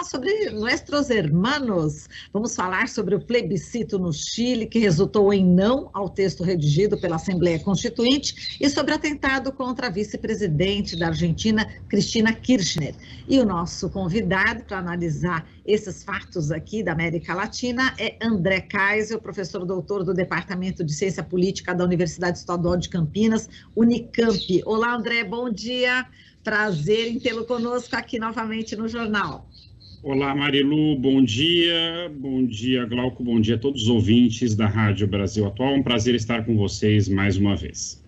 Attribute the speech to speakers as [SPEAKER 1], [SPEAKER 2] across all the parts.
[SPEAKER 1] falar sobre nossos hermanos. Vamos falar sobre o plebiscito no Chile, que resultou em não ao texto redigido pela Assembleia Constituinte, e sobre o atentado contra a vice-presidente da Argentina, Cristina Kirchner. E o nosso convidado para analisar esses fatos aqui da América Latina é André Kaisel, professor doutor do Departamento de Ciência Política da Universidade Estadual de Campinas, Unicamp. Olá, André, bom dia. Prazer em tê-lo conosco aqui novamente no Jornal.
[SPEAKER 2] Olá, Marilu, bom dia, Glauco, bom dia a todos os ouvintes da Rádio Brasil Atual. Um prazer estar com vocês mais uma vez.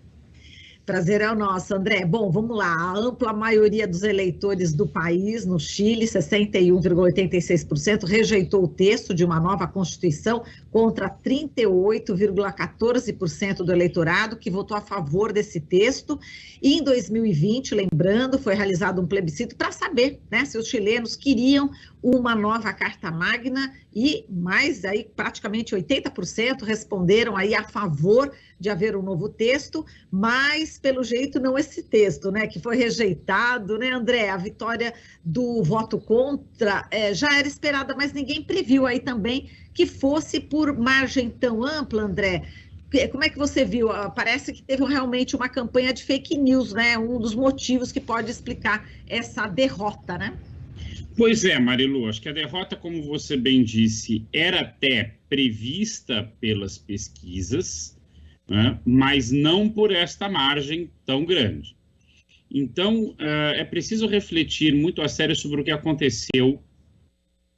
[SPEAKER 1] Prazer é o nosso, André. Bom, vamos lá. A ampla maioria dos eleitores do país, no Chile, 61,86%, rejeitou o texto de uma nova Constituição contra 38,14% do eleitorado que votou a favor desse texto. E em 2020, lembrando, foi realizado um plebiscito para saber, né, se os chilenos queriam uma nova Carta Magna e mais aí praticamente 80% responderam aí a favor de haver um novo texto, mas pelo jeito não esse texto, né, que foi rejeitado, né, André? A vitória do voto contra já era esperada, mas ninguém previu aí também que fosse por margem tão ampla, André. Como é que você viu? Parece que teve realmente uma campanha de fake news, né? Um dos motivos que pode explicar essa derrota, né?
[SPEAKER 2] Pois é, Marilu, acho que a derrota, como você bem disse, era até prevista pelas pesquisas, né, mas não por esta margem tão grande. Então, é preciso refletir muito a sério sobre o que aconteceu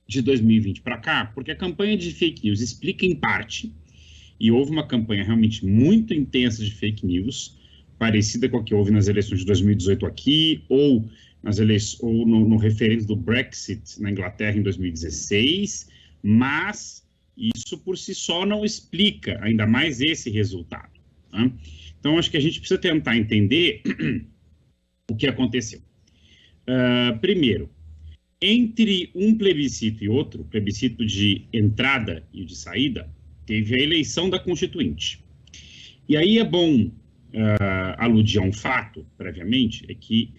[SPEAKER 2] de 2020 para cá, porque a campanha de fake news explica em parte, e houve uma campanha realmente muito intensa de fake news, parecida com a que houve nas eleições de 2018 aqui, ou no referendo do Brexit na Inglaterra em 2016, mas isso por si só não explica ainda mais esse resultado. Tá? Então, acho que a gente precisa tentar entender o que aconteceu. Primeiro, entre um plebiscito e outro, o plebiscito de entrada e o de saída, teve a eleição da Constituinte. E aí é bom aludir a um fato, previamente, é que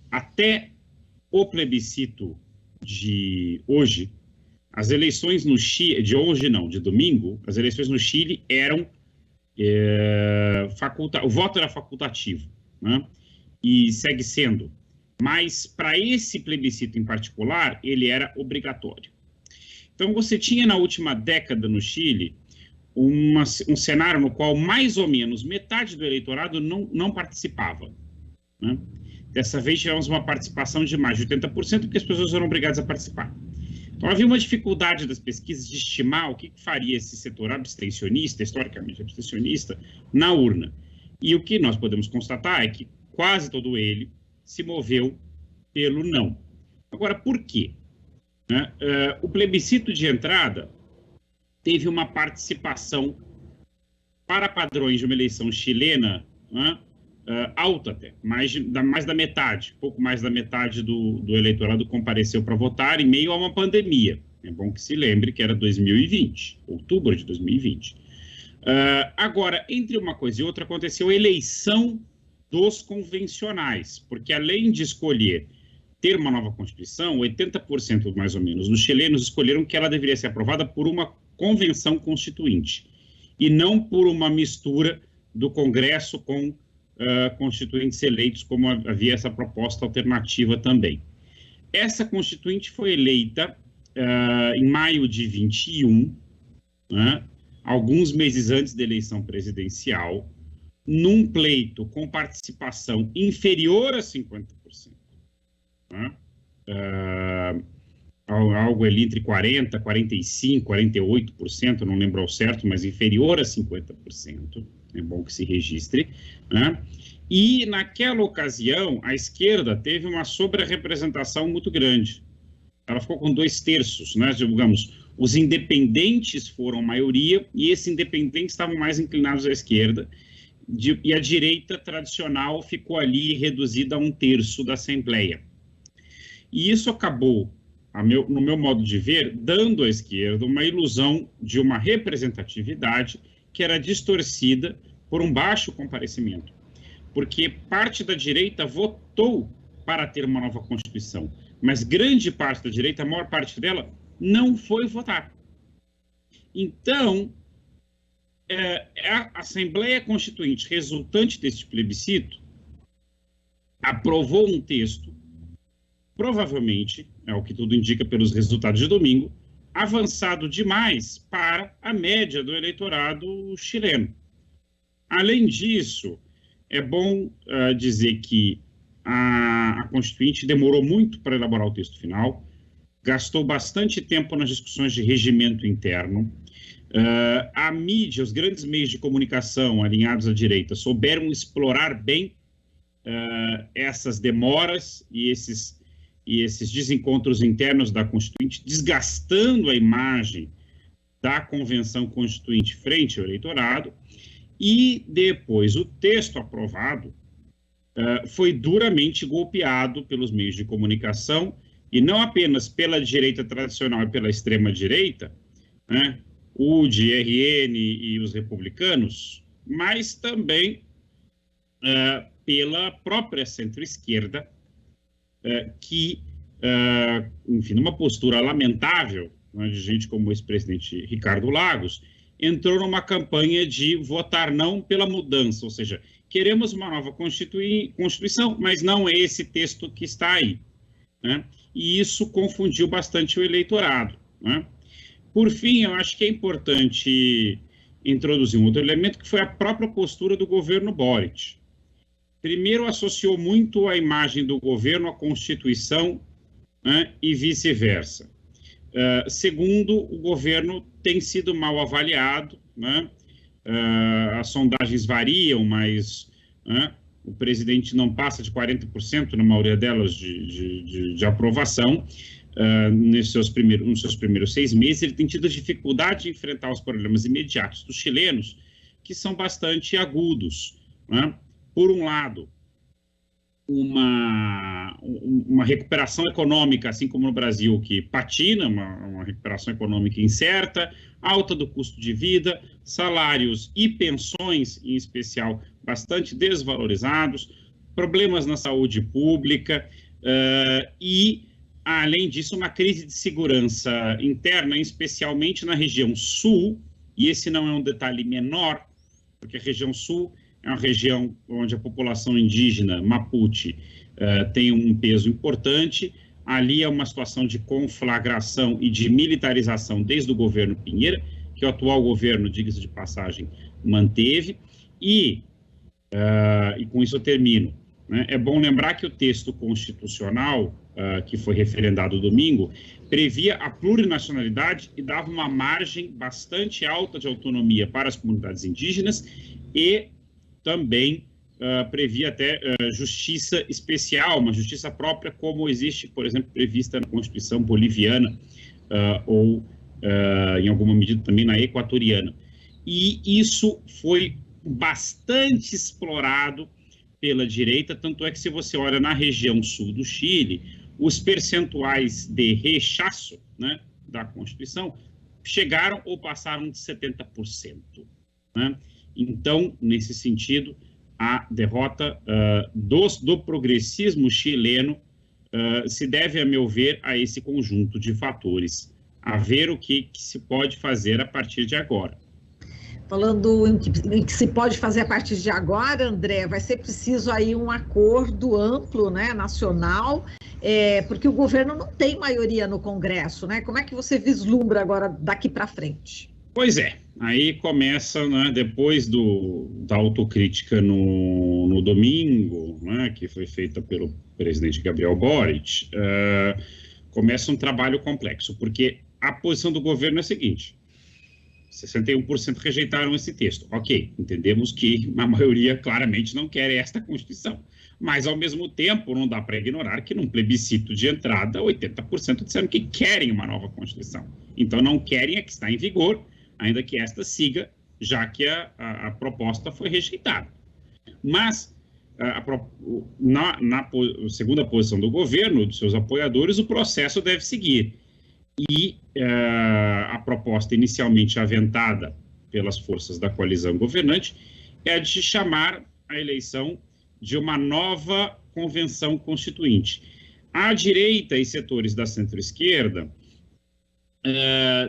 [SPEAKER 2] até o plebiscito de hoje, as eleições no Chile, de domingo, as eleições no Chile eram o voto era facultativo, né? E segue sendo, mas para esse plebiscito em particular, ele era obrigatório. Então você tinha na última década no Chile um cenário no qual mais ou menos metade do eleitorado não participava, né? Dessa vez tivemos uma participação de mais de 80%, porque as pessoas eram obrigadas a participar. Então havia uma dificuldade das pesquisas de estimar o que faria esse setor abstencionista, historicamente abstencionista, na urna. E o que nós podemos constatar é que quase todo ele se moveu pelo não. Agora, por quê? O plebiscito de entrada teve uma participação para padrões de uma eleição chilena, né, alta até, mais da metade, pouco mais da metade do eleitorado compareceu para votar em meio a uma pandemia. É bom que se lembre que era 2020, outubro de 2020. Agora, entre uma coisa e outra, aconteceu a eleição dos convencionais, porque além de escolher ter uma nova Constituição, 80% mais ou menos dos chilenos escolheram que ela deveria ser aprovada por uma convenção constituinte, e não por uma mistura do Congresso com constituintes eleitos, como havia essa proposta alternativa também. Essa constituinte foi eleita em maio de 21, né, alguns meses antes da eleição presidencial, num pleito com participação inferior a 50%. Né, algo ali entre 40%, 45%, 48%, não lembro ao certo, mas inferior a 50%. É bom que se registre, né? E naquela ocasião, a esquerda teve uma sobre-representação muito grande. Ela ficou com 2/3, né? Digamos, os independentes foram a maioria, e esses independentes estavam mais inclinados à esquerda, e a direita tradicional ficou ali reduzida a 1/3 da Assembleia. E isso acabou, no meu modo de ver, dando à esquerda uma ilusão de uma representatividade que era distorcida por um baixo comparecimento, porque parte da direita votou para ter uma nova Constituição, mas grande parte da direita, a maior parte dela, não foi votar. Então, a Assembleia Constituinte resultante deste plebiscito aprovou um texto, provavelmente, é o que tudo indica pelos resultados de domingo, avançado demais para a média do eleitorado chileno. Além disso, é bom dizer que a Constituinte demorou muito para elaborar o texto final, gastou bastante tempo nas discussões de regimento interno. A mídia, os grandes meios de comunicação alinhados à direita souberam explorar bem essas demoras e esses desencontros internos da Constituinte, desgastando a imagem da Convenção Constituinte frente ao eleitorado, e depois o texto aprovado foi duramente golpeado pelos meios de comunicação, e não apenas pela direita tradicional e pela extrema-direita, né, o UDI, RN e os republicanos, mas também pela própria centro-esquerda, que, enfim, numa postura lamentável, né, de gente como o ex-presidente Ricardo Lagos, entrou numa campanha de votar não pela mudança, ou seja, queremos uma nova Constituição, mas não é esse texto que está aí, né? E isso confundiu bastante o eleitorado, né? Por fim, eu acho que é importante introduzir um outro elemento, que foi a própria postura do governo Boric. Primeiro, associou muito a imagem do governo à Constituição, né, e vice-versa. Segundo, o governo tem sido mal avaliado, né? As sondagens variam, mas o presidente não passa de 40%, na maioria delas, de aprovação. Nos seus primeiros 6 meses, ele tem tido dificuldade de enfrentar os problemas imediatos dos chilenos, que são bastante agudos, né? Por um lado, uma recuperação econômica, assim como no Brasil, que patina, uma recuperação econômica incerta, alta do custo de vida, salários e pensões, em especial, bastante desvalorizados, problemas na saúde pública e, além disso, uma crise de segurança interna, especialmente na região sul, e esse não é um detalhe menor, porque a região sul é uma região onde a população indígena Mapuche tem um peso importante. Ali é uma situação de conflagração e de militarização desde o governo Piñera, que o atual governo, diga-se de passagem, manteve. E com isso eu termino, né? É bom lembrar que o texto constitucional, que foi referendado domingo, previa a plurinacionalidade e dava uma margem bastante alta de autonomia para as comunidades indígenas e também previa até justiça especial, uma justiça própria, como existe, por exemplo, prevista na Constituição boliviana ou, em alguma medida, também na equatoriana. E isso foi bastante explorado pela direita, tanto é que, se você olha na região sul do Chile, os percentuais de rechaço, né, da Constituição chegaram ou passaram de 70%. Né? Então, nesse sentido, a derrota do progressismo chileno se deve, a meu ver, a esse conjunto de fatores, a ver o que se pode fazer a partir de agora.
[SPEAKER 1] Falando em que se pode fazer a partir de agora, André, vai ser preciso aí um acordo amplo, né, nacional, porque o governo não tem maioria no Congresso, né? Como é que você vislumbra agora daqui para frente?
[SPEAKER 2] Pois é, aí começa, né, depois da autocrítica no domingo, né, que foi feita pelo presidente Gabriel Boric, começa um trabalho complexo, porque a posição do governo é a seguinte: 61% rejeitaram esse texto. Ok, entendemos que a maioria claramente não quer esta Constituição, mas, ao mesmo tempo, não dá para ignorar que, num plebiscito de entrada, 80% disseram que querem uma nova Constituição. Então, não querem a que está em vigor, ainda que esta siga, já que a proposta foi rejeitada. Mas, na segunda posição do governo, dos seus apoiadores, o processo deve seguir. E a proposta inicialmente aventada pelas forças da coalizão governante é a de chamar a eleição de uma nova convenção constituinte. A direita e setores da centro-esquerda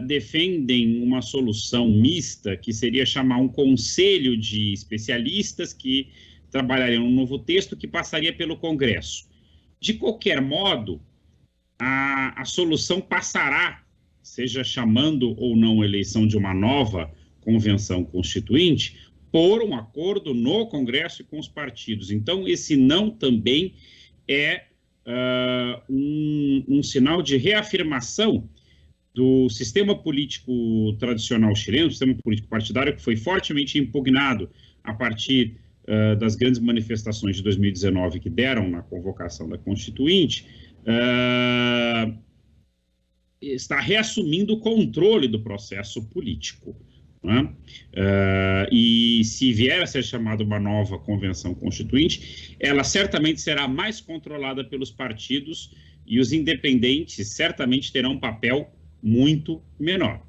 [SPEAKER 2] defendem uma solução mista, que seria chamar um conselho de especialistas que trabalhariam um novo texto que passaria pelo Congresso. De qualquer modo, a solução passará, seja chamando ou não a eleição de uma nova convenção constituinte, por um acordo no Congresso e com os partidos. Então, esse não também é um sinal de reafirmação do sistema político tradicional chileno, sistema político partidário, que foi fortemente impugnado a partir das grandes manifestações de 2019 que deram na convocação da Constituinte, está reassumindo o controle do processo político. Né? E se vier a ser chamada uma nova convenção constituinte, ela certamente será mais controlada pelos partidos e os independentes certamente terão um papel muito menor.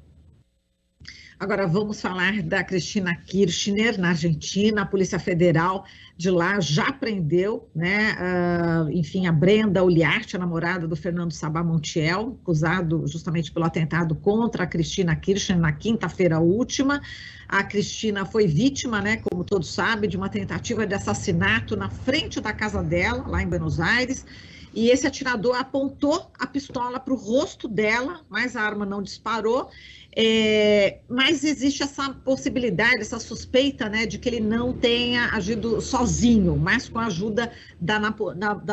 [SPEAKER 1] Agora vamos falar da Cristina Kirchner, na Argentina. A Polícia Federal de lá já prendeu, né, enfim, a Brenda Uliarte, a namorada do Fernando Sabá Montiel, acusado justamente pelo atentado contra a Cristina Kirchner na quinta-feira última. A Cristina foi vítima, né, como todos sabem, de uma tentativa de assassinato na frente da casa dela, lá em Buenos Aires. E esse atirador apontou a pistola para o rosto dela, mas a arma não disparou. Mas existe essa possibilidade, essa suspeita, né, de que ele não tenha agido sozinho, mas com a ajuda da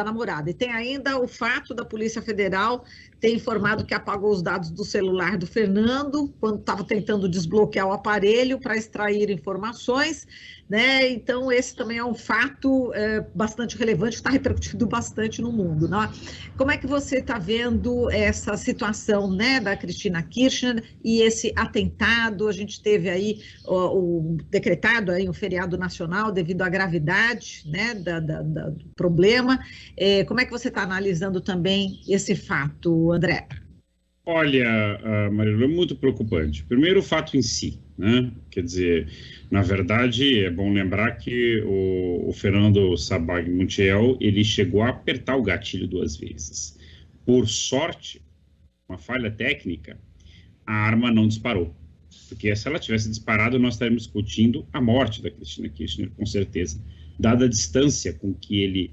[SPEAKER 1] namorada. E tem ainda o fato da Polícia Federal ter informado que apagou os dados do celular do Fernando quando estava tentando desbloquear o aparelho para extrair informações, né? Então esse também é um fato bastante relevante, que está repercutindo bastante no mundo, né? Como é que você está vendo essa situação, né, da Cristina Kirchner e esse atentado? A gente teve aí o decretado aí um feriado nacional devido à gravidade, né, do problema. Como é que você está analisando também esse fato, André?
[SPEAKER 2] Olha, Marilu, é muito preocupante. Primeiro, o fato em si, né? Quer dizer, na verdade, é bom lembrar que o Fernando Sabá Montiel, ele chegou a apertar o gatilho 2 vezes. Por sorte, uma falha técnica, a arma não disparou. Porque se ela tivesse disparado, nós estaríamos discutindo a morte da Cristina Kirchner, com certeza. Dada a distância com que ele,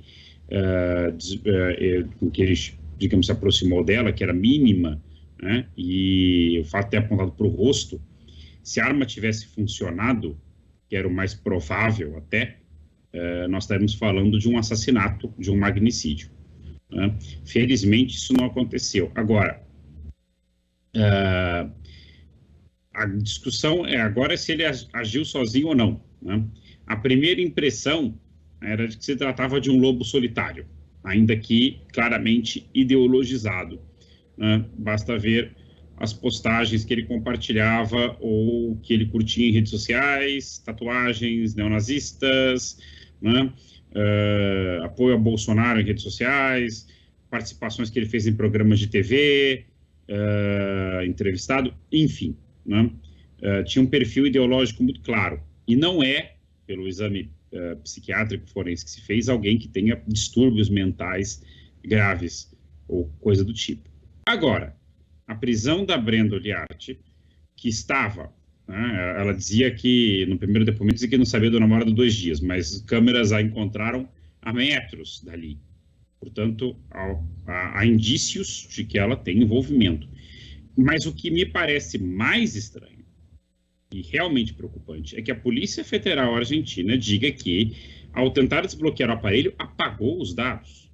[SPEAKER 2] digamos, se aproximou dela, que era mínima, né? E o fato de ter apontado para o rosto, se a arma tivesse funcionado, que era o mais provável até, nós estaríamos falando de um assassinato, de um magnicídio. Né? Felizmente, isso não aconteceu. Agora, a discussão agora é se ele agiu sozinho ou não. Né? A primeira impressão era de que se tratava de um lobo solitário, ainda que claramente ideologizado. Né? Basta ver as postagens que ele compartilhava ou que ele curtia em redes sociais, tatuagens neonazistas, né? Apoio a Bolsonaro em redes sociais, participações que ele fez em programas de TV, entrevistado, enfim. Né? Tinha um perfil ideológico muito claro. E não é, pelo exame psiquiátrico forense que se fez, alguém que tenha distúrbios mentais graves ou coisa do tipo. Agora, a prisão da Brenda Uliarte, que estava, né, ela dizia que, no primeiro depoimento, dizia que não sabia do namorado 2 dias, mas câmeras a encontraram a metros dali. Portanto, há indícios de que ela tem envolvimento. Mas o que me parece mais estranho e realmente preocupante é que a Polícia Federal Argentina diga que, ao tentar desbloquear o aparelho, apagou os dados.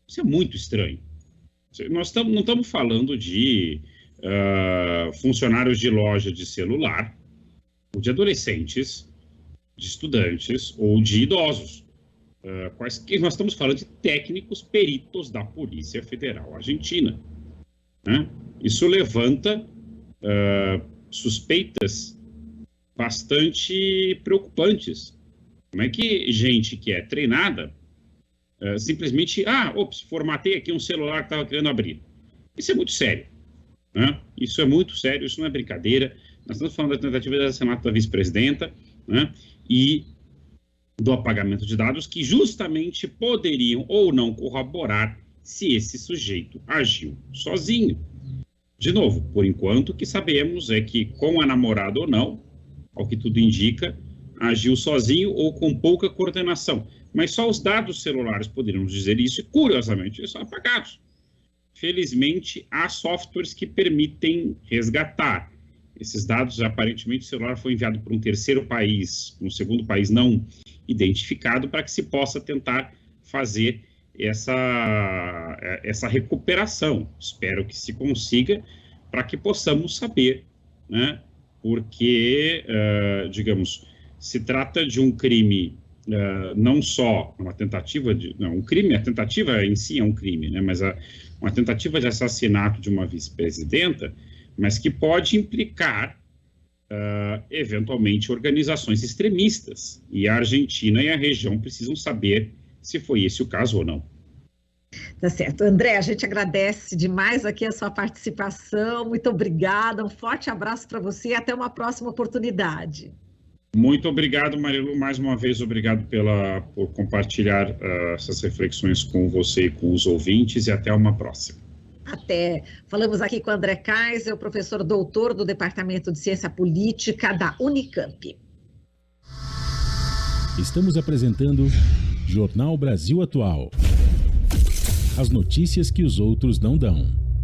[SPEAKER 2] Isso é muito estranho. Nós não estamos falando de funcionários de loja de celular, ou de adolescentes, de estudantes ou de idosos. Nós estamos falando de técnicos peritos da Polícia Federal Argentina. Né? Isso levanta suspeitas bastante preocupantes. Como é que gente que é treinada simplesmente, formatei aqui um celular que estava querendo abrir. Isso é muito sério. Né? Isso é muito sério, isso não é brincadeira. Nós estamos falando da tentativa de assassinato da vice-presidenta, né? E do apagamento de dados que justamente poderiam ou não corroborar se esse sujeito agiu sozinho. De novo, por enquanto, o que sabemos é que, com a namorada ou não, ao que tudo indica, agiu sozinho ou com pouca coordenação. Mas só os dados celulares poderiam dizer isso, e, curiosamente, eles são apagados. Felizmente, há softwares que permitem resgatar esses dados. Aparentemente, o celular foi enviado para um terceiro país, um segundo país não identificado, para que se possa tentar fazer essa recuperação. Espero que se consiga, para que possamos saber, né? Porque, digamos, se trata de um crime, não só uma tentativa de... Não, um crime, a tentativa em si é um crime, né? Mas uma tentativa de assassinato de uma vice-presidenta, mas que pode implicar, eventualmente, organizações extremistas. E a Argentina e a região precisam saber se foi esse o caso ou não.
[SPEAKER 1] Tá certo. André, a gente agradece demais aqui a sua participação. Muito obrigada. Um forte abraço para você e até uma próxima oportunidade.
[SPEAKER 2] Muito obrigado, Marilu. Mais uma vez, obrigado por compartilhar essas reflexões com você e com os ouvintes, e até uma próxima.
[SPEAKER 1] Até. Falamos aqui com André Kaiser, professor doutor do Departamento de Ciência Política da Unicamp.
[SPEAKER 3] Estamos apresentando Jornal Brasil Atual. As notícias que os outros não dão.